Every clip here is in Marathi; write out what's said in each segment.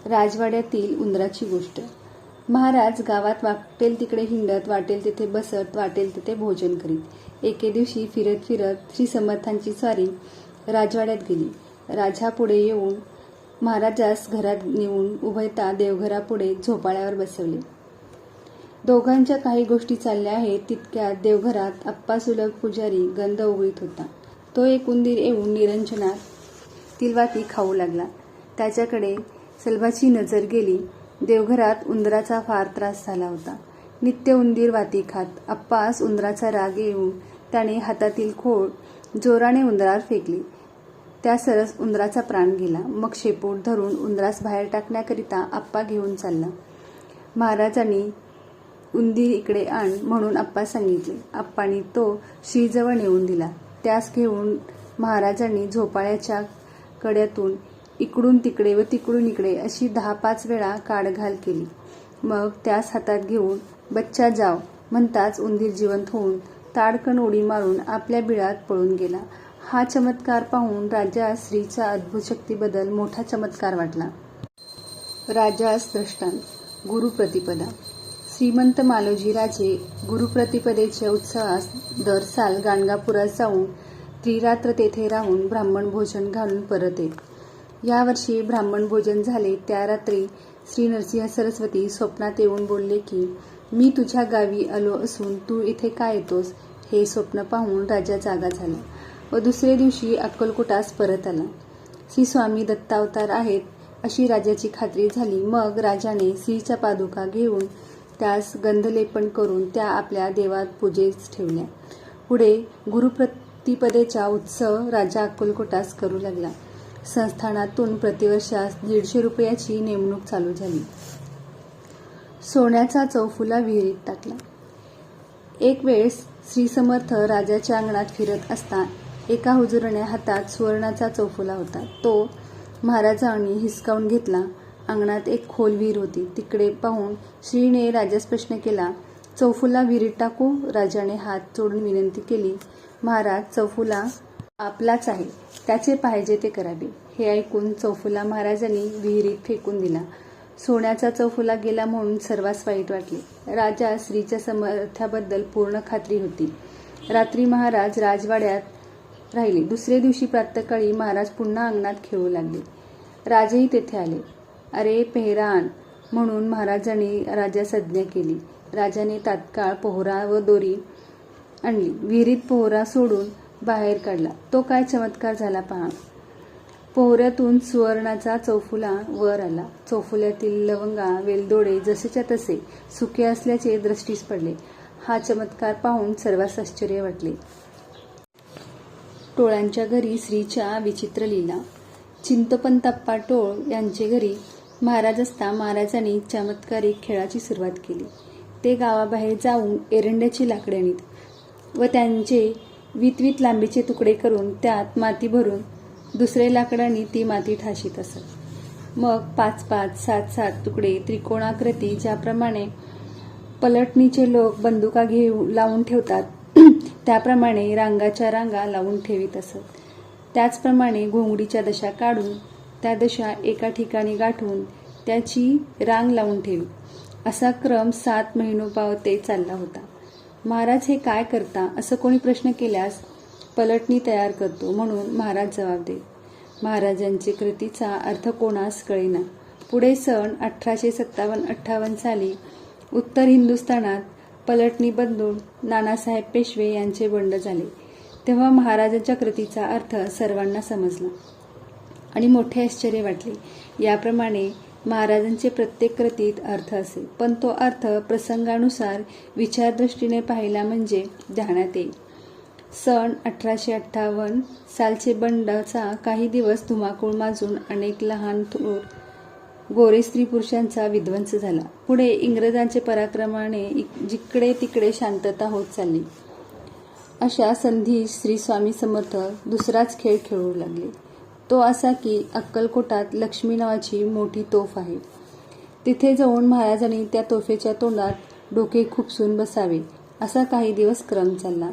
राजवाड्यातील उंदराची गोष्ट. महाराज गावात वाटेल तिकडे हिंडत, वाटेल तिथे बसत, वाटेल तिथे भोजन करीत. एके दिवशी फिरत फिरत श्री समर्थांची स्वारी राजवाड्यात गेली. राजा पुढे येऊन महाराजास घरात नेऊन उभयता देवघरापुढे झोपाळ्यावर बसवले. दोघांच्या काही गोष्टी चालल्या आहेत तितक्यात देवघरात अप्पासुलभ पुजारी गंध उगळीत होता. तो एक उंदीर येऊन निरंजनात तिलवाती खाऊ लागला. त्याच्याकडे सलभाची नजर गेली. देवघरात उंदराचा फार त्रास झाला होता. नित्य उंदीर वाती खात. अप्पास उंदराचा राग येऊन त्याने हातातील खोड जोराने उंदरावर फेकली. त्या सरस उंदराचा प्राण गेला. मग शेपूट धरून उंदरास बाहेर टाकण्याकरिता अप्पा घेऊन चालला. महाराजांनी उंदीर इकडे आण म्हणून अप्पास सांगितले. अप्पांनी तो श्रीजवळ नेऊन दिला. त्यास घेऊन महाराजांनी झोपाळ्याच्या कड्यातून इकडून तिकडे व तिकडून इकडे अशी 10-5 वेळा काढघाल केली. मग त्यास हातात घेऊन बच्चा जाव म्हणताच उंदीर जिवंत होऊन ताडकन उडी मारून आपल्या बिळात पळून गेला. हा चमत्कार पाहून राजा श्रीचा अद्भुत शक्तीबद्दल मोठा चमत्कार वाटला. राजास दृष्टांत. गुरुप्रतिपदा. श्रीमंत मालोजी राजे गुरुप्रतिपदेच्या उत्सवास दर साल गाणगापुरात जाऊन त्रिरात्र तेथे राहून ब्राह्मण भोजन घालून परत येत. यावर्षी ब्राह्मण भोजन झाले त्या रात्री श्री नरसिंह सरस्वती स्वप्नात येऊन बोलले की मी तुझ्या गावी आलो असून तू इथे काय येतोस. हे स्वप्न पाहून राजा जागा झाला व दुसरे दिवशी अक्कलकोटास परत आला. श्री स्वामी दत्तावतार आहेत अशी राजाची खात्री झाली. मग राजाने श्रीच्या पादुका घेऊन त्यास गंधलेपन करून त्या आपल्या देवात पूजेस ठेवल्या. पुढे गुरुप्रतिपदेचा उत्सव राजा अक्कलकोटास करू लागला. संस्थानातून प्रतिवर्षास 150 रुपयाची नेमणूक चालू झाली. सोन्याचा चौफुला विहिरीत टाकला. एक वेळेस श्री समर्थ राजाच्या अंगणात फिरत असता एका हुजूराने हातात सुवर्णाचा चौफुला होता. तो महाराजांनी हिसकावून घेतला. अंगणात एक खोल विहीर होती. तिकडे पाहून श्रीने राजास प्रश्न केला, चौफुला विहिरीत टाकू. राजाने हात जोडून विनंती केली, महाराज चौफुला आपलाच आहे, त्याचे पाहिजे ते करावे. हे ऐकून चौफुला महाराजांनी विहिरीत फेकून दिला. सोन्याचा चौफुला गेला म्हणून सर्वांस वाईट वाटले. राजा श्रीच्या सामर्थ्याबद्दल पूर्ण खात्री होती. रात्री महाराज राजवाड्यात राहिले. दुसरे दिवशी प्रातःकाळी महाराज पुन्हा अंगणात खेळू लागले. राजेही तेथे आले. अरे पेहरा आण म्हणून महाराजांनी राजास आज्ञा केली. राजाने तात्काळ पोहरा व दोरी आणली. विहिरीत पोहरा सोडून बाहेर काढला. तो काय चमत्कार झाला पहा. पोहऱ्यातून सुवर्णाचा चौफुला वर आला. चौफुल्यातील लवंगा वेलदोडे जसेच्या तसे सुके असल्याचे दृष्टीस पडले. हा चमत्कार पाहून सर्वांस आश्चर्य वाटले. टोळांच्या घरी श्रीच्या विचित्र लीला. चिंतपंतप्पा टोळ यांचे घरी महाराज असता महाराजांनी चमत्कारिक खेळाची सुरुवात केली. ते गावाबाहेर जाऊन एरंड्याची लाकडे आणीत व त्यांचे वितवित लांबीचे तुकडे करून त्यात माती भरून दुसरे लाकडांनी ती माती ठाशीत असत. मग 5-5, 7-7 तुकडे त्रिकोणाकृती ज्याप्रमाणे पलटणीचे लोक बंदुका लावून ठेवतात त्याप्रमाणे रांगाच्या रांगा लावून ठेवीत असत. त्याचप्रमाणे घोंगडीच्या दशा काढून त्या दशा एका ठिकाणी गाठून त्याची रांग लावून ठेवी. असा क्रम 7 महिनोपावते चालला होता. महाराज हे काय करता असं कोणी प्रश्न केल्यास पलटणी तयार करतो म्हणून महाराज जबाब देत. महाराजांचे कृतीचा अर्थ कोणास कळेना. पुढे सन 1857-58 साली उत्तर हिंदुस्थानात पलटणी बदलून नानासाहेब पेशवे यांचे बंड झाले. तेव्हा महाराजांच्या कृतीचा अर्थ सर्वांना समजला आणि मोठे आश्चर्य वाटले. याप्रमाणे महाराजांचे प्रत्येक कृतीत अर्थ असे, पण तो अर्थ प्रसंगानुसार विचारदृष्टीने पाहिला म्हणजे ध्यानात येईल. सन 1858 सालचे बंडचा काही दिवस धुमाकूळ माजून अनेक लहान थोर गोरे स्त्री पुरुषांचा विध्वंस झाला. पुढे इंग्रजांचे पराक्रमाने जिकडे तिकडे शांतता होत चालली. अशा संधीस श्री स्वामी समर्थ दुसराच खेळ खेळू लागले. तो असा की अक्कलकोटात लक्ष्मी नावाची मोठी तोफ आहे. तिथे जाऊन महाराजांनी त्या तोफेच्या तोंडात डोके खुपसून बसावे असा काही दिवस क्रम चालला.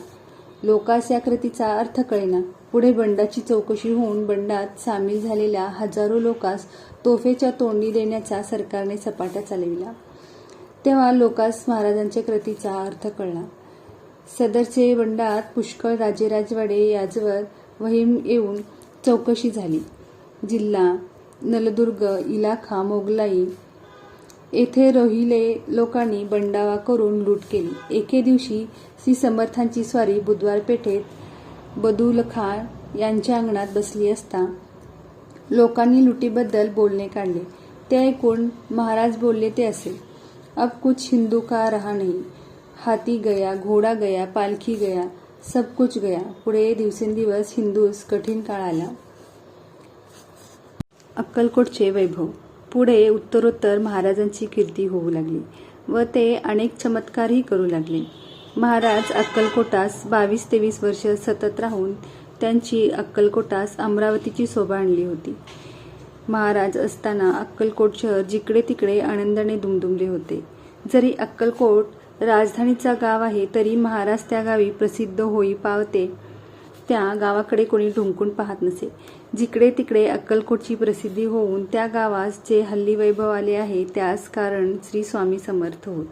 लोकास या कृतीचा अर्थ कळेना. पुढे बंडाची चौकशी होऊन बंडात सामील झालेल्या हजारो लोकांस तोफेच्या तोंडी देण्याचा सरकारने सपाटा चालविला. तेव्हा लोकांस महाराजांच्या कृतीचा अर्थ कळला. सदरचे बंडात पुष्कळ राजेराजवाडे याजवर वहीम येऊन चौकशी झाली. जिल्हा नलदुर्ग, इलाखा, मोगलाई येथे रोहिले लोकांनी बंडावा करून लूट केली. एके दिवशी श्री समर्थांची स्वारी बुधवार पेठेत बदुलखान यांच्या अंगणात बसली असता लोकांनी लुटीबद्दल बोलणे काढले. ते ऐकून महाराज बोलले ते असे: अब कुछ हिंदू का रहा नहीं. हाती गया, घोडा गया, पालखी गया, सब कुछ गया. पुढे दिवसेंदिवस हिंदूस कठीण काळ आला. अक्कलकोटचे वैभव. पुढे उत्तरोत्तर महाराजांची कीर्ती होऊ लागली व ते अनेक चमत्कारही करू लागले. महाराज अक्कलकोटास 22-23 वर्ष सतत राहून त्यांची अक्कलकोटास अमरावतीची शोभा आणली होती. महाराज असताना अक्कलकोट शहर जिकडे तिकडे आनंदाने दुमदुमले होते. जरी अक्कलकोट राजधानीचा गाव आहे तरी महाराज त्या गावी प्रसिद्ध होई पावते त्या गावाकडे कोणी ढुंकून पाहत नसे. जिकडे तिकडे अक्कलकोटची प्रसिद्धी होऊन त्या गावास जे हल्ली वैभव आले आहे त्यास कारण श्री स्वामी समर्थ होत.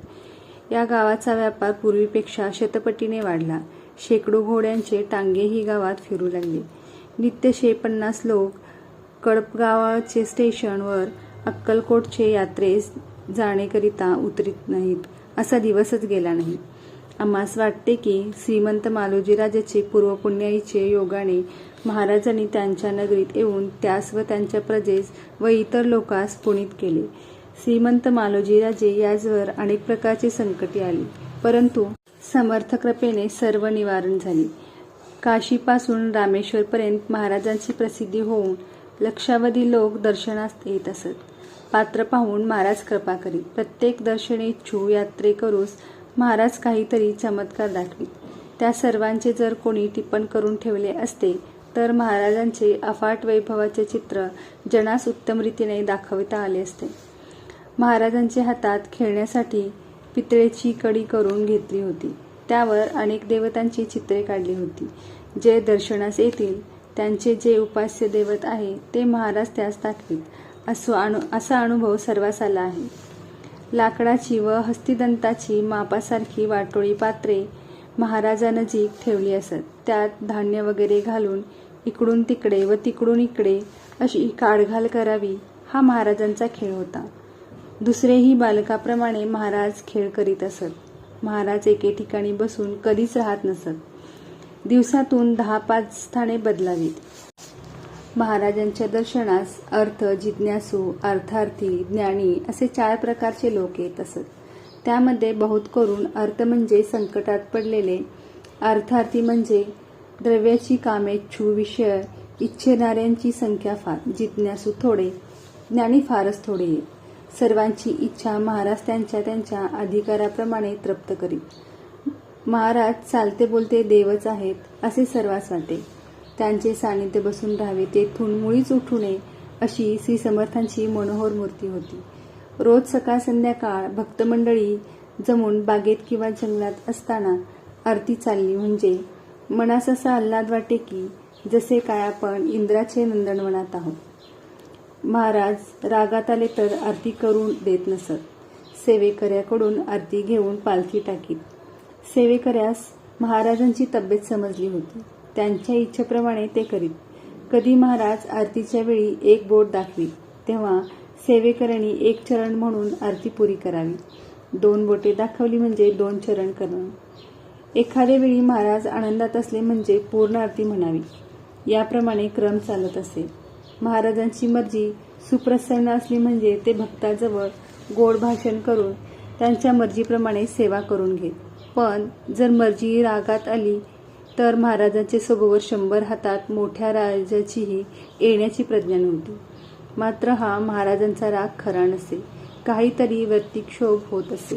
या गावाचा व्यापार पूर्वीपेक्षा शतपटीने वाढला. शेकडो घोड्यांचे टांगेही गावात फिरू लागले. नित्य 150 लोक कडपगावाचे स्टेशनवर अक्कलकोटचे यात्रेस जाणेकरिता उतरीत नाहीत. असा दिवसच गेला नाही. आम्हास वाटते की श्रीमंत मालोजीराजाचे पूर्वपुण्याईचे योगाने महाराजांनी त्यांच्या नगरीत येऊन त्यास व त्यांच्या प्रजेस व इतर लोकांस पुनीत केले. श्रीमंत मालोजीराजे याचवर अनेक प्रकारची संकटे आली, परंतु समर्थ कृपेने सर्व निवारण झाली. काशीपासून रामेश्वरपर्यंत महाराजांची प्रसिद्धी होऊन लक्षावधी लोक दर्शनास येत असत. पात्र पाहून महाराज कृपा करीत. प्रत्येक दर्शनेच्छू यात्रेकरूस महाराज काहीतरी चमत्कार दाखवीत. त्या सर्वांचे जर कोणी टिप्पण करून ठेवले असते तर महाराजांचे अफाट वैभवाचे चित्र जनास उत्तम रीतीने दाखविता आले असते. महाराजांच्या हातात खेळण्यासाठी पितळेची कडी करून घेतली होती. त्यावर अनेक देवतांची चित्रे काढली होती. जे दर्शनास येतील त्यांचे जे उपास्य दैवत आहे ते महाराज त्यास दाखवीत. असा अनुभव सर्वांस आला आहे. लाकडाची व हस्तिदंताची मापासारखी वाटोळी पात्रे महाराजानजीक ठेवली असत. त्यात धान्य वगैरे घालून इकडून तिकडे व तिकडून इकडे अशी काढघाल करावी हा महाराजांचा खेळ होता. दुसरेही बालकाप्रमाणे महाराज खेळ करीत असत. महाराज एके ठिकाणी बसून कधीच राहत नसत. दिवसातून 10-5 स्थाने बदलावीत. महाराजांच्या दर्शनास अर्थ जिज्ञासू, अर्थार्थी, ज्ञानी असे 4 प्रकारचे लोक येत असत. त्यामध्ये बहुत करून अर्थ म्हणजे संकटात पडलेले, अर्थार्थी म्हणजे द्रव्याची कामेच्छू विषय इच्छेणाऱ्यांची संख्या फार, जिज्ञासू थोडे, ज्ञानी फारच थोडे येत. सर्वांची इच्छा महाराज त्यांच्या त्यांच्या अधिकाराप्रमाणे तृप्त करीत. महाराज चालते बोलते देवच आहेत असे सर्वांस वाटे. त्यांचे सानिध्य बसून राहावे, तेथून मुळीच उठू नये अशी श्री समर्थांची मनोहर मूर्ती होती. रोज सकाळ संध्याकाळ भक्तमंडळी जमून बागेत किंवा जंगलात असताना आरती चालली म्हणजे मनास असा आल्हाद वाटे की जसे काय आपण इंद्राचे नंदनवनात आहोत. महाराज रागात आले तर आरती करून देत नसत. सेवेकऱ्याकडून आरती घेऊन पालखी टाकीत. सेवेकऱ्यास महाराजांची तब्येत समजली होती. त्यांच्या इच्छेप्रमाणे ते करीत. कधी महाराज आरतीच्या वेळी एक बोट दाखवीत तेव्हा सेवेकऱ्यांनी 1 चरण म्हणून आरती पुरी करावी. 2 बोटे दाखवली म्हणजे 2 चरण करणं. एखाद्या वेळी महाराज आनंदात असले म्हणजे पूर्ण आरती म्हणावी. याप्रमाणे क्रम चालत असे. महाराजांची मर्जी सुप्रसन्न असली म्हणजे ते भक्ताजवळ गोड भाषण करून त्यांच्या मर्जीप्रमाणे सेवा करून घेत. पण जर मर्जी रागात आली तर महाराजांचे सभोवर 100 हातात मोठ्या राजाचीही येण्याची प्रज्ञा नव्हती. मात्र हा महाराजांचा राग खरा नसे. काहीतरी व्यतिक्षोभ होत असे.